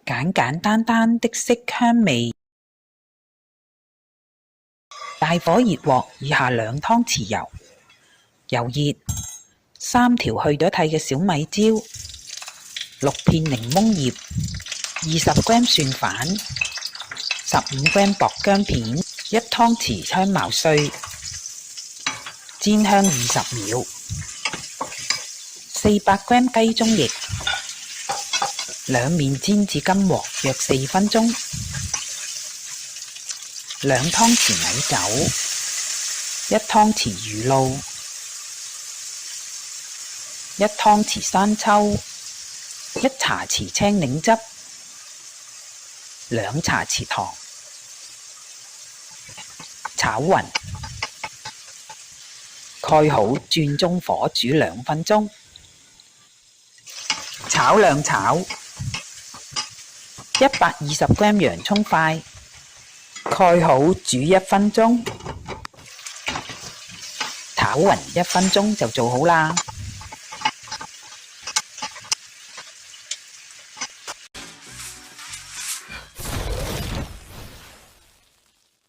簡簡單單的色香味。大火熱鑊，以下2湯匙油，油熱，3條去咗蒂嘅小米椒，6片檸檬葉，20g 蒜瓣，15g 薄薑片，1湯匙香茅碎，煎香20秒，400g 雞中翼，兩面煎至金黃約4分鐘，2湯匙米酒，1湯匙魚露，1湯匙生抽，1茶匙青檸汁，2茶匙糖，炒勻，蓋好轉中火煮2分鐘，炒兩炒，120g 洋蔥塊，蓋好煮1分鐘，炒勻1分鐘就做好啦。